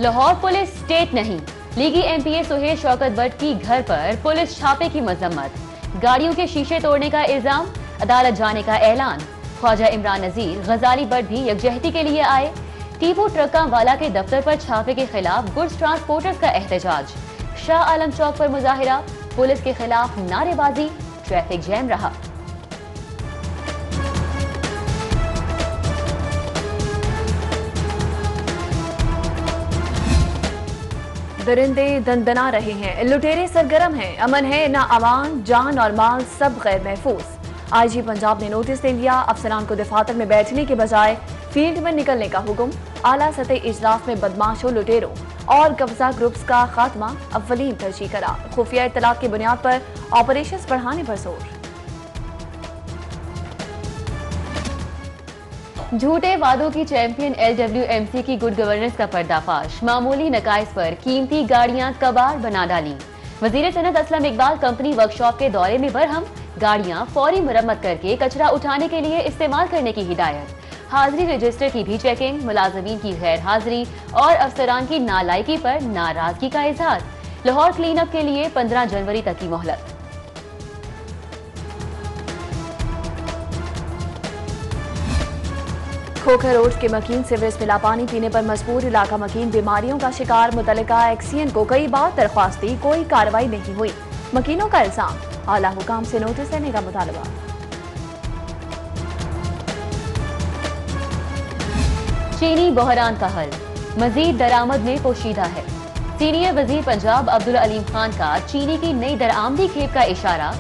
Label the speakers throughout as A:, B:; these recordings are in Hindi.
A: लाहौर पुलिस स्टेट नहीं, लीगी एमपीए सुहेल शौकत भट्ट की घर पर पुलिस छापे की मजम्मत, गाड़ियों के शीशे तोड़ने का इल्जाम, अदालत जाने का ऐलान। ख्वाजा इमरान नजीर, गजाली भट्ट भी यकजहती के लिए आए। टीपू ट्रका वाला के दफ्तर पर छापे के खिलाफ गुड्स ट्रांसपोर्टर्स का एहतजाज। शाह आलम चौक पर मुजाहिरा, पुलिस के खिलाफ नारेबाजी, ट्रैफिक जैम रहा।
B: दरिंदे दंदना रहे हैं, लुटेरे सरगर्म हैं, अमन है ना अमान, जान और माल सब गैर महफूज। आईजी पंजाब ने नोटिस दे लिया, अफसरान को दफातर में बैठने के बजाय फील्ड में निकलने का हुक्म। आला सतह इजलास में बदमाशों, लुटेरों और कब्जा ग्रुप्स का खात्मा अव्वलीन तरजीह करार। खुफिया इत्तलात की बुनियाद पर ऑपरेशंस बढ़ाने पर जोर।
A: झूठे वादों की चैंपियन LWMC की गुड गवर्नेंस का पर्दाफाश, मामूली नकाइस पर कीमती गाड़ियां कबाड़ बना डाली। वजीर सनत असलम इकबाल कंपनी वर्कशॉप के दौरे में बरहम, गाड़ियां फौरी मुरम्मत करके कचरा उठाने के लिए इस्तेमाल करने की हिदायत। हाजिरी रजिस्टर की भी चेकिंग, मुलाजमीन की गैर हाजिरी और अफसरान की नालायकी पर नाराजगी का इजहार। लाहौर क्लीन अप के लिए 15 जनवरी तक की मोहलत।
B: खोखर रोड के मकीन सीवरेज मिला पानी पीने पर मजबूर, इलाका मकीन बीमारियों का शिकार। मुतल्लिका एक्सीएन को कई बार दरख्वास्त दी, कोई कार्रवाई नहीं हुई। मकीनों का इल्जाम, आला हुकाम से नोटिस देने का मुतालबा।
A: चीनी बहरान का हल मजीद दरामद में पोशीदा है। सीनियर वजीर पंजाब अब्दुल अलीम खान का चीनी की नई दरामदी खेप का इशारा।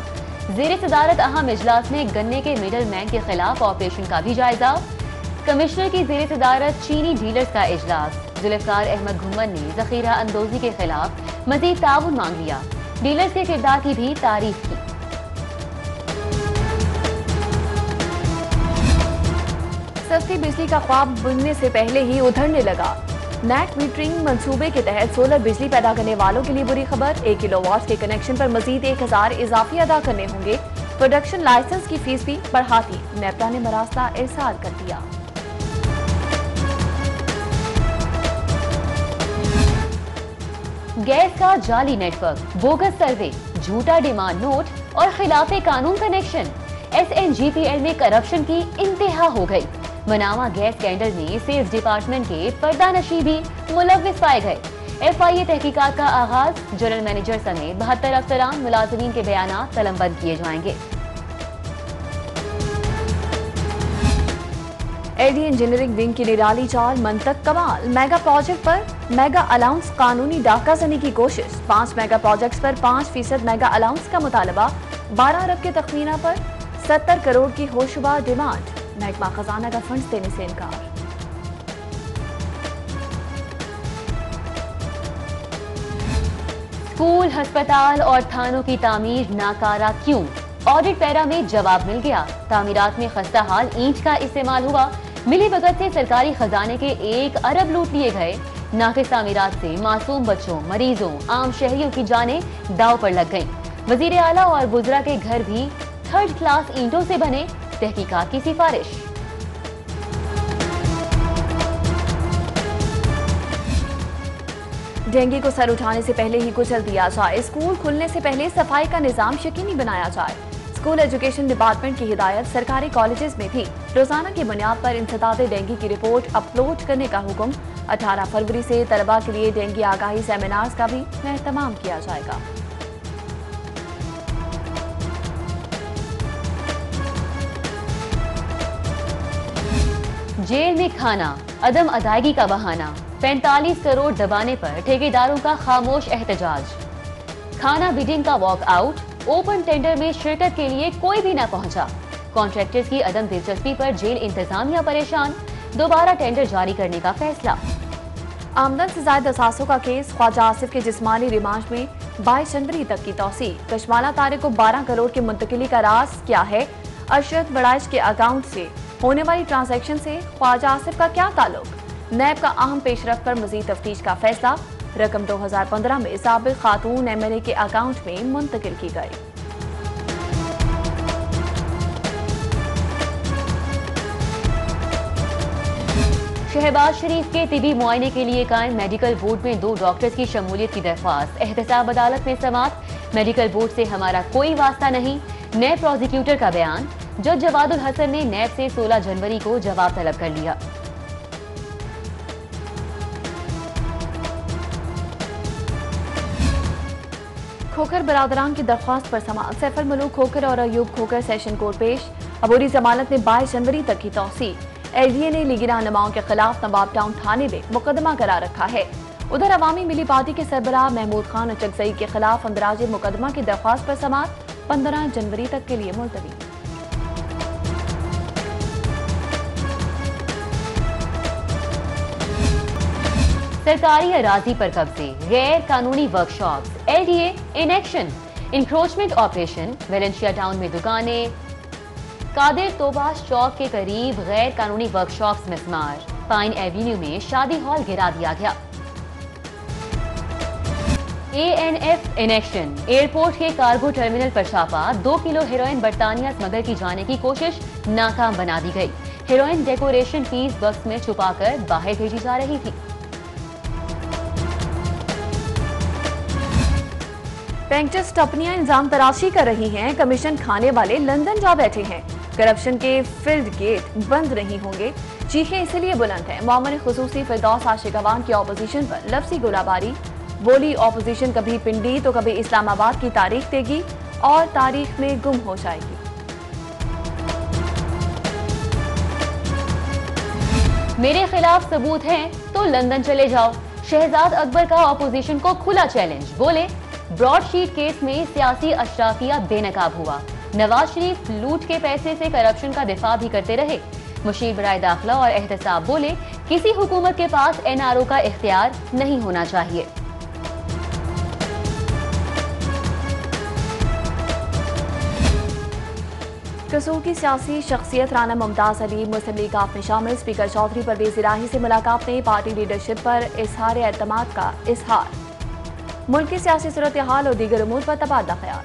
A: ज़ेरे सदारत अहम इजलास में गन्ने के मिडल मैन के खिलाफ ऑपरेशन का भी जायजा। कमिश्नर की ज़ेरे सदारत चीनी डीलर्स का इजलास। जुल्फ़िकार अहमद घुम्मन ने जखीरा अंदोजी के खिलाफ मजीद ताउन मांग लिया। डीलर्स के किरदार की भी तारीफ की।
B: सस्ती बिजली का ख्वाब बुनने से पहले ही उधरने लगा। नेट मीटरिंग मंसूबे के तहत सोलर बिजली पैदा करने वालों के लिए बुरी खबर। 1 किलोवाट के कनेक्शन पर मजीद 1000 इजाफी अदा करने होंगे। प्रोडक्शन लाइसेंस की फीस भी बढ़ाती, नेपरा ने मरासला इरसाल कर दिया।
A: गैस का जाली नेटवर्क, बोगस सर्वे, झूठा डिमांड नोट और खिलाफे कानून कनेक्शन। SNGPL में करप्शन की इंतहा हो गई। मनावा गैस स्कैंडल में सेल्स डिपार्टमेंट के पर्दानशी भी मुलव्विस पाए गए। FIA तहकीकात का आगाज, जनरल मैनेजर समेत 72 अफसरान मुलाजमीन के बयान कलमबंद किए जाएंगे।
B: एडी इंजीनियरिंग विंग की निराली चाल, मंतक कमाल। मेगा प्रोजेक्ट पर मेगा अलाउंस, कानूनी डाका जनी की कोशिश। 5 मेगा प्रोजेक्ट्स पर 5% मेगा अलाउंस का मुतालबा। 12 अरब के तखमीना पर 70 करोड़ की होशुबार डिमांड। महकमा खजाना का फंड्स देने से इनकार।
A: स्कूल, अस्पताल और थानों की तामीर नाकारा क्यों? ऑडिट पैरा में जवाब मिल गया। तामीरात में खस्ता हाल ईंट का इस्तेमाल हुआ। मिली भगत से सरकारी खजाने के 1 अरब लूट लिए गए। नाकिस तामीरात से मासूम बच्चों, मरीजों, आम शहरियों की जानें दाव पर लग गईं। वजीर आला और बुजरा के घर भी 3rd क्लास ईंटों से बने। तहकीकात की सिफारिश।
B: डेंगू को सर उठाने से पहले ही कुचल दिया जाए। स्कूल खुलने से पहले सफाई का निजाम यकीनी बनाया जाए। स्कूल एजुकेशन डिपार्टमेंट की हिदायत। सरकारी कॉलेजेस में भी रोजाना की बुनियाद पर इंसदाद डेंगू की रिपोर्ट अपलोड करने का हुक्म। 18 फरवरी से तलबा के लिए डेंगू आगाही सेमिनार्स का भी एहतमाम किया जाएगा।
A: जेल में खाना, अदम अदायगी का बहाना। 45 करोड़ दबाने पर ठेकेदारों का खामोश एहतजाज। खाना बिडिंग का वॉक आउट, ओपन टेंडर में शिरकत के लिए कोई भी न पहुंचा। कॉन्ट्रैक्टर्स की अदम दिलचस्पी पर जेल इंतजामिया परेशान। दोबारा टेंडर जारी करने का फैसला।
B: आमदन से ज्यादा असासों का केस। ख्वाजा आसिफ के जिस्मानी रिमांड में 22 जनवरी तक की तौसी। कशमाला तारिक को 12 करोड़ की मुंतकिली का राज क्या है? अशरत बड़ाइश के अकाउंट से होने वाली ट्रांजैक्शन से ख्वाजा आसिफ का क्या ताल्लुक? नैब का अहम पेशरफ पर मजीद तफ्तीश का फैसला। रकम 2015 में साबिक खातून MLA के अकाउंट में मुंतकिल की गई।
A: शहबाज शरीफ के तिबी मुआयने के लिए कायम मेडिकल बोर्ड में 2 डॉक्टर्स की शमूलियत की दरख्वास्त। एहतसाब अदालत में समाअत। मेडिकल बोर्ड से हमारा कोई वास्ता नहीं, नैब प्रोसिक्यूटर का बयान। जज जवादुल हसन ने नैब से 16 जनवरी को जवाब तलब कर लिया।
B: खोखर बरादरान की दरख्वास्त पर समाअत। सैफुल मलूक खोखर और अयूब खोखर सेशन कोर्ट पेश। अबूरी जमानत में 22 जनवरी तक की तौसी। एलडीए ने लीगी रहनुमाओं के खिलाफ नवाब टाउन थाने में मुकदमा करार रखा है। उधर अवामी मिली पार्टी के सरबराह महमूद खान चकजई के खिलाफ अंदराज मुकदमा की दरख्वास्त पर समाअत 15 जनवरी तक के लिए मुलतवी।
A: सरकारी अराजी पर कब्जे, गैर कानूनी workshops, LDA in action, encroachment operation. Valencia town में दुकानें, कादिर तोबाश चौक के करीब गैर कानूनी वर्कशॉप्स मिसमार। पाइन एवेन्यू में शादी हॉल गिरा दिया गया। एएनएफ इन एक्शन, एयरपोर्ट के कार्गो टर्मिनल पर छापा। 2 किलो हेरोइन बरतानिया स्मगल की जाने की कोशिश नाकाम बना दी गई। हेरोइन डेकोरेशन पीस बॉक्स में छुपाकर बाहर भेजी जा रही थी।
B: बैंकर्स कंपनियां इल्जाम तराशी कर रही हैं, कमीशन खाने वाले लंदन जा बैठे हैं। करप्शन के फील्ड गेट बंद नहीं होंगे, चीखें इसलिए बुलंद हैं। मामले खुसूसी फिरदौस आशिकवान की ऑपोजिशन पर लफ्जी गोलाबारी। बोली ऑपोजिशन कभी पिंडी तो कभी इस्लामाबाद की तारीख देगी और तारीख में गुम हो जाएगी।
A: मेरे खिलाफ सबूत हैं तो लंदन चले जाओ। शहजाद अकबर का ऑपोजिशन को खुला चैलेंज। बोले ब्रॉडशीट केस में सियासी अशराफिया बेनकाब हुआ। नवाज शरीफ लूट के पैसे से करप्शन का दिफा भी करते रहे। मुशीर बराए दाखिला और एहतसाब बोले किसी हुकूमत के पास एनआरओ का इख्तियार नहीं होना चाहिए।
B: कसूर की सियासी शख्सियत राना मुमताज अली मुस्लिम लीग आप में शामिल। स्पीकर चौधरी परवेज इलाही से मुलाकात ने पार्टी लीडरशिप पर इजहार एतमाद का इजहार। मुल्क की सियासी सूरत हाल और दीगर उमूर पर तबादला ख्याल।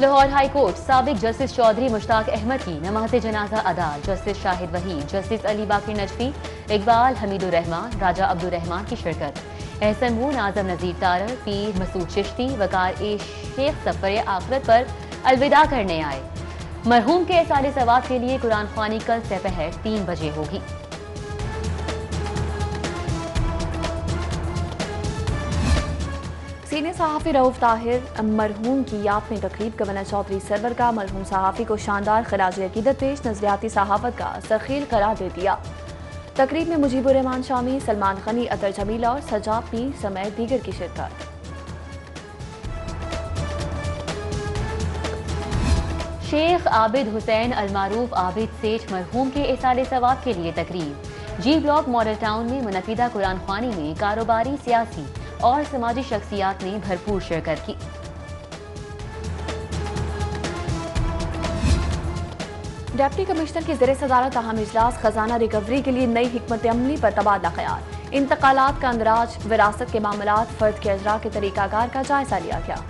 A: लाहौर हाई कोर्ट, साबिक जस्टिस चौधरी मुश्ताक अहमद की नमाज जनाजा अदा। जस्टिस शाहिद वहीद, जस्टिस अली बाकी नजफी, इकबाल हमीदुर रहमान, राजा अब्दुर रहमान की शिरकत। एहसन मून, आजम नजीर तारड़, पीर मसूद चिश्ती, वकार ए शेख सफर आखिरत पर अलविदा करने आए। मरहूम के साले सवाब के लिए कुरान ख्वानी कल दोपहर 3 बजे होगी।
B: सीनियर सहाफ़ी रऊफ ताहिर मरहूम की याद में तकरीब। गवर्नर चौधरी सरवर का मरहूम सहाफ़ी को शानदार खराज अकीदत पेश। नजरियाती सहाफ़त का सरखील करार दे दिया। तकरीब में मुजीबुर रहमान शामी, सलमान खनी, अतर जमीला और सजाब पीर समेत दीगर की शिरकत।
A: शेख आबिद हुसैन अलमारूफ आबिद सेठ मरहूम के इसाले सवाब के लिए तकरीब। जी ब्लॉक मॉडल टाउन में मुनक़िदा कुरान ख्वानी में कारोबारी, सियासी और समाजी शख्सियात ने भरपूर शिरकत की।
B: डिप्टी कमिश्नर की ज़ेरे सदारत अहम इजलास। खजाना रिकवरी के लिए नई हिकमत अमली पर तबादला ख्याल। इंतकालात का अंदराज, विरासत के मामलात, फर्द के अजरा के तरीकाकार का जायजा लिया गया।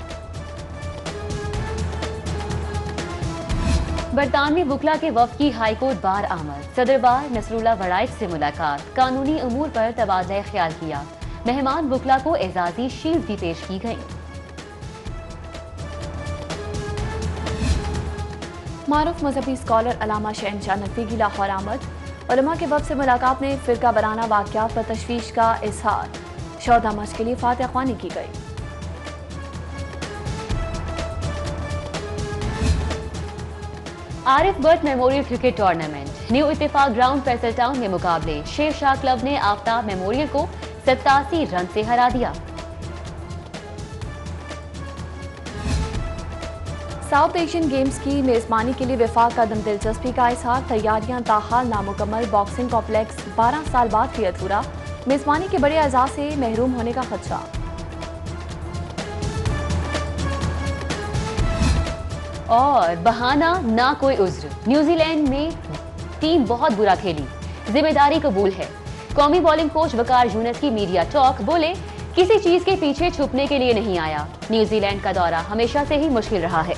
A: बरतानवी वकला के वफ्द की हाईकोर्ट बार आमद। सदर बार नसरुल्लाह वड़ाइक से मुलाकात, कानूनी अमूर पर तबादला ख्याल किया। मेहमान वकला को एजाजी शील्ड भी पेश की गई।
B: मारूफ मजहबी स्कॉलर अलामा शहनशाह नकवी की लाहौर आमद। उलमा के वफ्द से मुलाकात में फिरका वराना वाक़यात पर तशवीश का इजहार। शौदा मश के लिए फातिहा ख्वानी की गई।
A: Arif but memorial cricket tournament, new इत्तेफाक ग्राउंड फैसल टाउन में मुकाबले। शेर शाह क्लब ने आफ्ताब मेमोरियल को 87 रन से हरा दिया।
B: साउथ एशियन गेम्स की मेजबानी के लिए वफाक का दम दिलचस्पी का इजहार। तैयारियां ताहाल नामुकम्मल। बॉक्सिंग कॉम्प्लेक्स 12 साल बाद फिर अधूरा। मेजबानी के बड़े एजाज से महरूम होने का खदशा।
A: और बहाना ना कोई उज्र, न्यूजीलैंड में टीम बहुत बुरा खेली, जिम्मेदारी कबूल है। कौमी बॉलिंग कोच वकार यूनुस की मीडिया टॉक। बोले किसी चीज के पीछे छुपने के लिए नहीं आया। न्यूजीलैंड का दौरा हमेशा से ही मुश्किल रहा है।